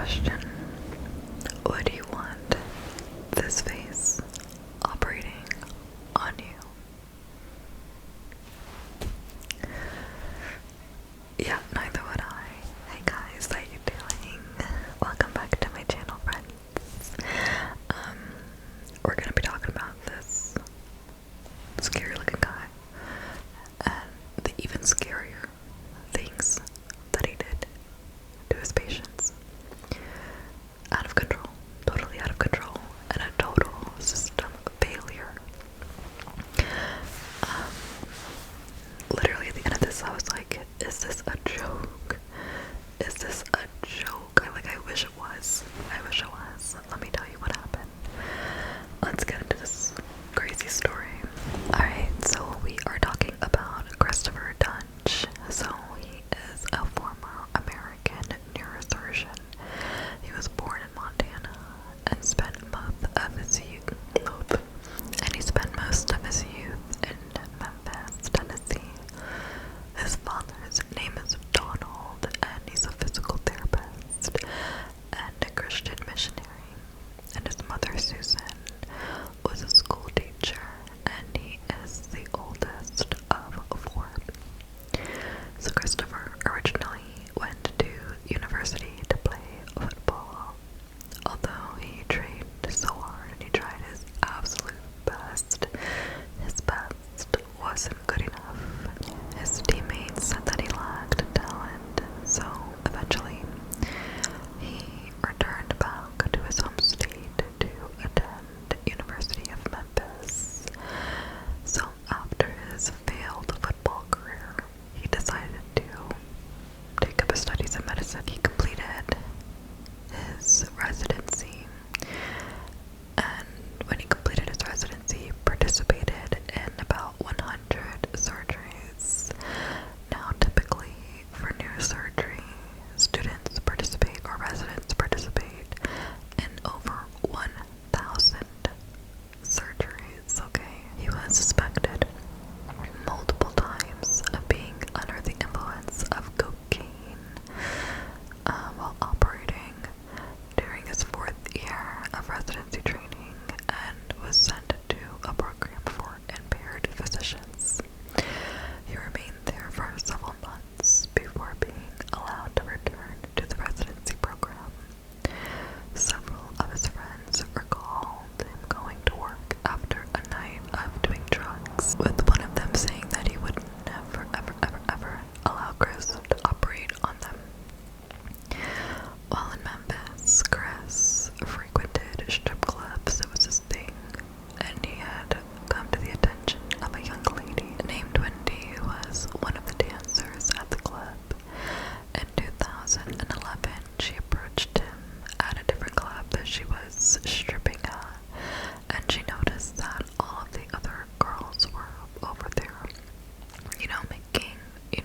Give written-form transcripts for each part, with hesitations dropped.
question. Would you want this face operating on you? Yeah, neither would I. Hey guys, how you doing? Welcome back to my channel, friends. We're gonna be talking about this scary looking guy and the even scarier things that he did to his patients. Out of control, totally out of control, and a total system failure. Literally at the end of this, I was like, is this a joke? Is this a joke? I wish it was. I wish it was. Let me tell you what happened. Let's get into this crazy story. Alright, so we are talking about Christopher Duntsch. So he is a former American neurosurgeon. He was born in Montana and spent most of his youth in Memphis, Tennessee. His father's name is Donald, and he's a physical therapist and a Christian missionary. And his mother, Susan, was a school teacher, and he is the oldest of four. So Christopher originally went to university to play football, although he trained so hard and he tried his absolute best. His best wasn't good enough. His teammates said that he lacked talent, so eventually he returned back to his home state to attend University of Memphis. So after his failed football career, he decided to take up his studies in medicine. He completed his residency, and when he completed his residency, he participated in about 100 surgeries. Now, typically for neurosurgery, students participate or residents participate in over 1,000 surgeries, okay? He was suspected multiple times of being under the influence of cocaine while operating during his 4th year of residency training, and was sent to a program for impaired physicians. He remained there for several months before being allowed to return to the residency program. Several of his friends recalled him going to work after a night of doing drugs, with one of them saying that he would never, ever allow Chris to operate on them. While in Memphis, Chris frequented strip clubs. It was his thing, and he had come to the attention of a young lady named Wendy, who was one of the dancers at the club. In 2011, she approached him at a different club that she was stripping at, and she noticed that all of the other girls were over there, making,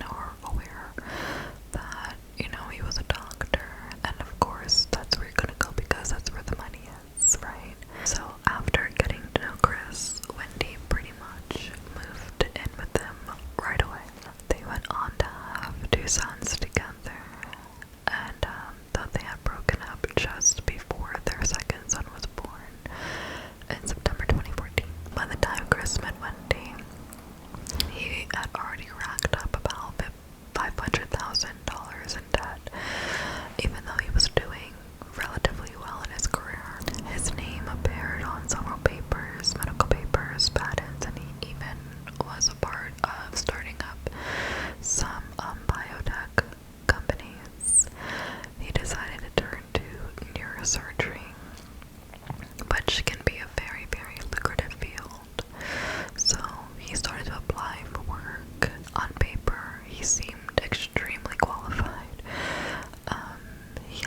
her aware that, he was a doctor, and of course, that's where you're gonna go because that's where the money is, right? So after getting to know Chris, Wendy pretty much moved in with them right away. They went on to have 2 sons together, and though they had broken up just before their second son was born in September 2014. By the time Chris met Wendy, he had already racked up about $500,000 in debt, even though he was doing relatively well in his career. His name appeared on several papers, medical papers, patents, and he even was a part of starting up some biotech companies. He decided to turn to neurosurgery, which can be a very, very lucrative field. So he started to apply for work. On paper, he seemed extremely qualified. He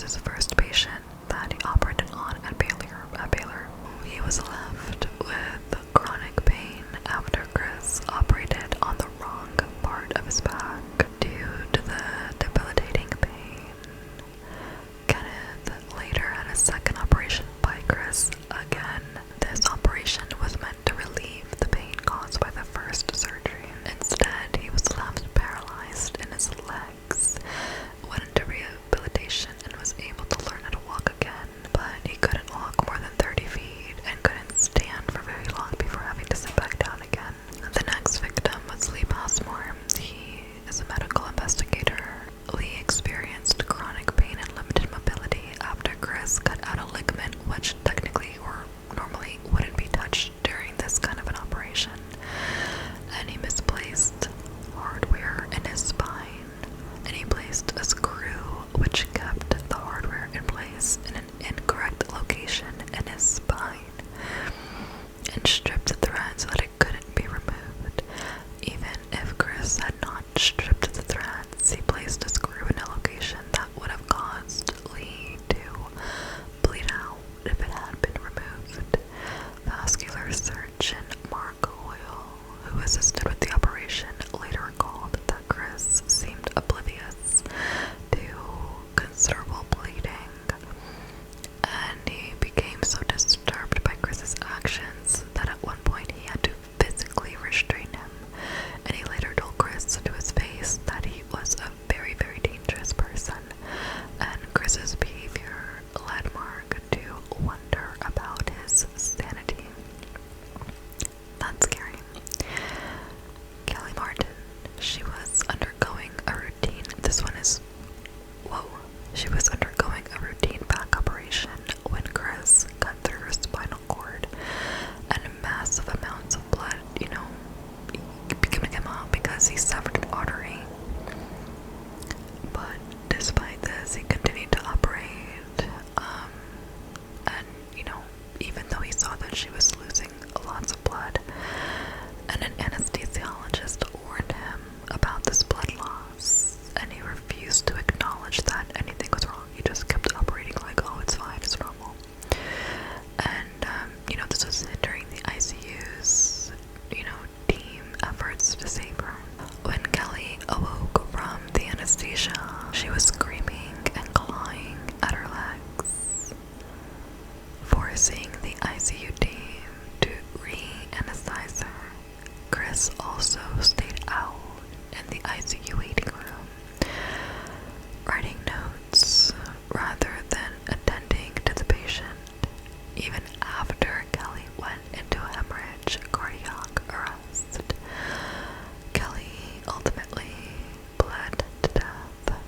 Chris's first patient that he operated on at Baylor. He was left with chronic pain after Chris operated on the wrong part of his back due to the debilitating pain. Kenneth later had a second operation by Chris again. This operation was meant to relieve the pain caused by the first surgery. Instead, he was left paralyzed in his legs, went into rehabilitation, and was able to learn how to walk again. But he couldn't walk more than 30 feet and couldn't stand for very long before having to sit back down again. The next victim was Lee Passmore. He is a medical investigator. Lee experienced chronic pain and limited mobility after Chris cut out a ligament which technically or normally wouldn't be touched during this kind of an operation, and he misplaced hardware in his spine, and he placed a screw which kept the hardware in place in an incorrect location in his spine and stripped the thread so that it couldn't be removed. Even if Chris had not stripped the threads, he placed a screw in a location that would have caused Lee to bleed out if it had been removed. Vascular surgeon Mark Hoyle, who assisted with the operation, later recalled that Chris seemed oblivious to considerable bleeding, and he became so disturbed by Chris's actions that at one point he had to physically restrain him, and he later told Chris to his face that he was a very, very dangerous person, and Chris's behavior led Mark to wonder about his sanity. That's scary. Kelly Martin, she was undergoing a routine, she was undergoing a routine back operation when Chris cut through her spinal cord, and massive amounts of blood, began to come out because he severed an artery. But despite this, he continued to operate, and, even though he saw that she was losing lots of blood, and an anesthesiologist warned him about this blood loss, and he refused to acknowledge that anything was wrong. He just kept operating like, oh, it's fine, it's normal. And, this was hindering the ICU's, team efforts to save her. When Kelly awoke from the anesthesia, she was screaming and clawing at her legs, forcing the ICU team to re-anesthetize her. Chris also stayed out in the ICU waiting room, writing notes rather than attending to the patient, even after Kelly went into hemorrhage cardiac arrest. Kelly ultimately bled to death.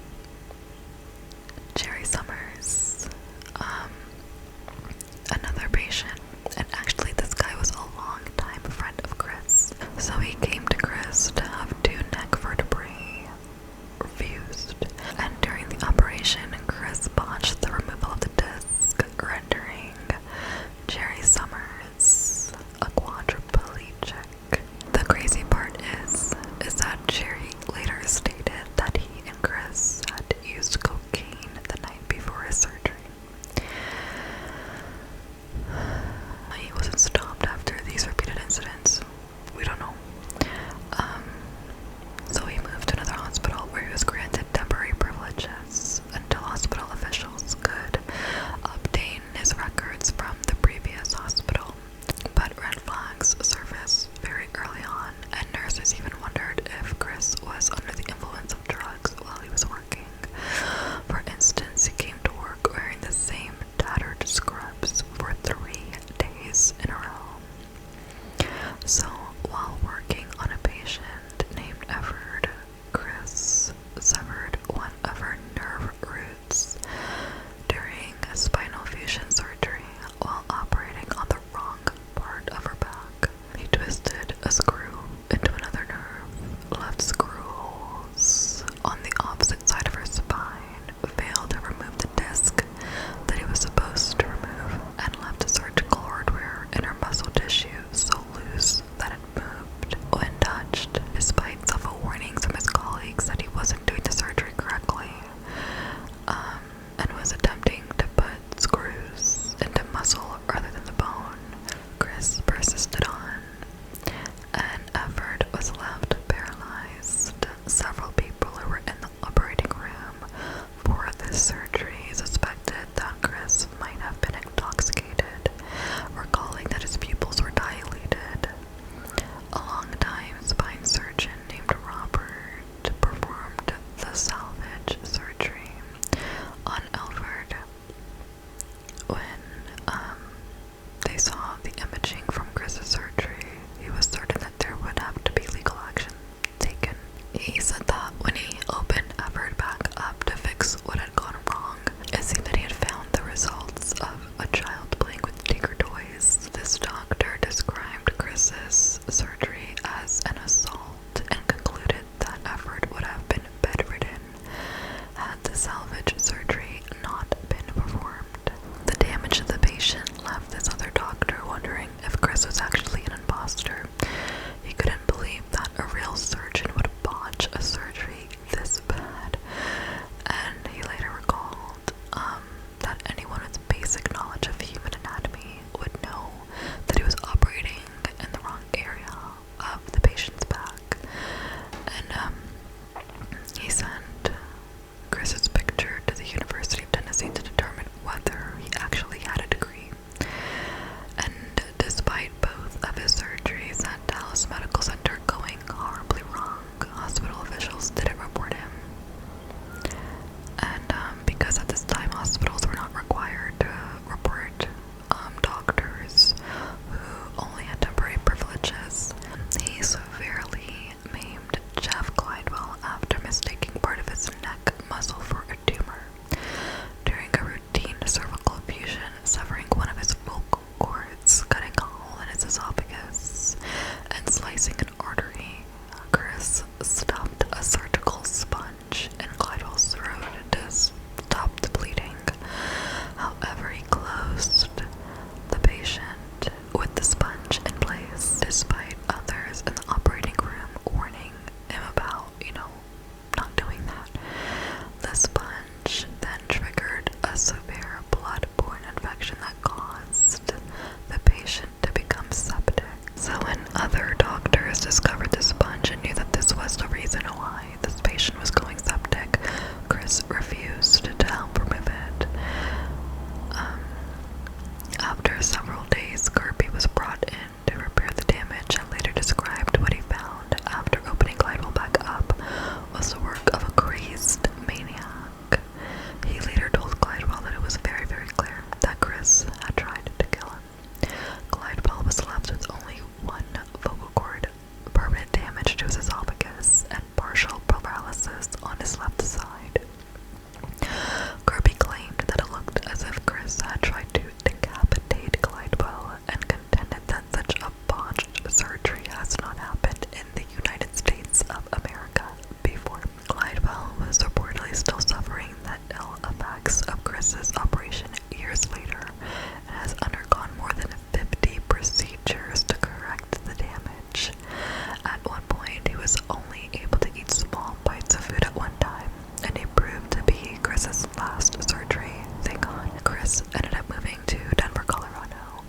Chris's last surgery, thank God. Chris ended up moving to Denver, Colorado,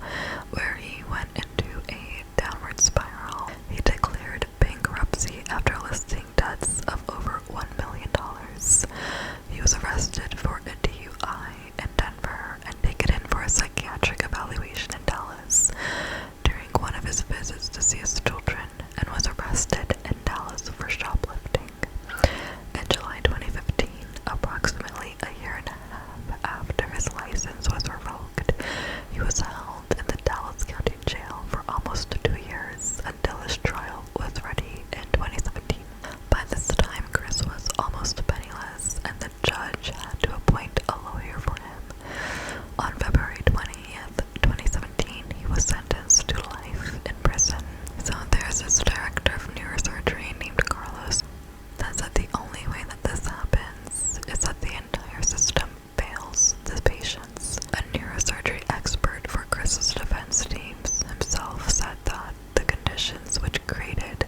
where he went into a downward spiral. He declared bankruptcy after listing debts of over $1 million. He was arrested for a DUI in Denver and taken in for a psychiatric evaluation in Dallas during one of his visits to see his children, and was arrested in Dallas for shoplifting. In July 2015, approximately a year and a half after his license was revoked, he was held in the Dallas County Jail for almost 2 years until his trial was ready in 2017. By this time, Chris was almost penniless, and the judge had to appoint a lawyer for him. On February 20th, 2017, he was sentenced to life in prison. So there's this director of neurosurgery named Carlos that said the only way that this happens is that the entire system fails the patients. A neurosurgery expert for Chris's defense teams himself said that the conditions which created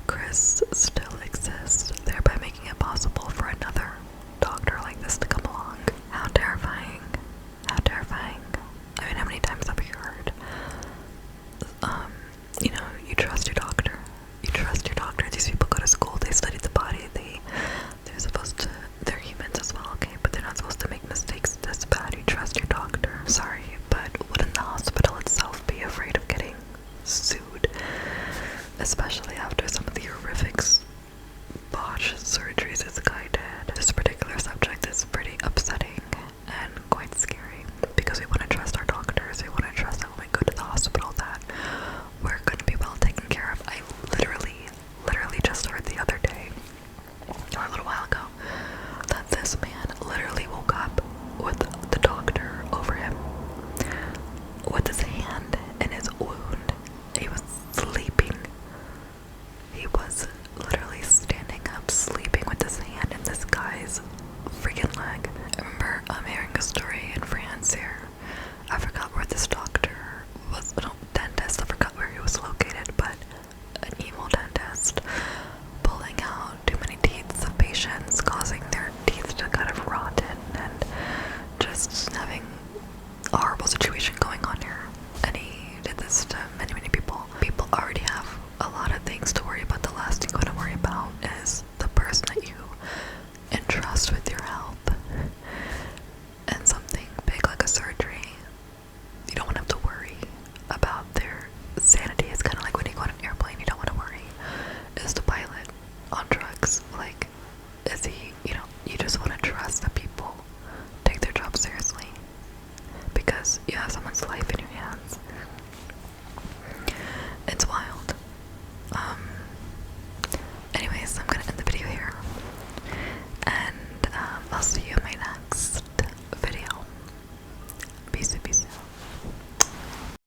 Chris still exist, thereby making it possible for another doctor like this to come along. How terrifying. How terrifying. I mean, how many times have you heard, you trust your doctor. You trust your doctor. These people go to school, they study the body, they're humans as well, okay, but they're not supposed to make mistakes this bad. You trust your doctor. Sorry, but wouldn't the hospital itself be afraid of getting sued? Especially after some of the horrific botched surgeries this guy did. This particular subject is pretty upsetting and quite scary, because we want to trust our doctors. We want to trust that when we go to the hospital that we're going to be well taken care of. I literally just heard the other day, or a little while ago, that this man literally woke up with the doctor over him with his hand in his wound. He was sleeping. He was literally standing up, sleeping with his hand in this guy's freaking leg. I remember hearing a story in France here. I forgot where this doctor was, dentist, I forgot where he was located, but an evil dentist pulling out too many teeth of patients, causing their teeth to kind of rotten, and just having a horrible situation going on here. And he did this to many, many people. People already have a lot of things to worry about. The last thing you want to worry about is the person that you entrust with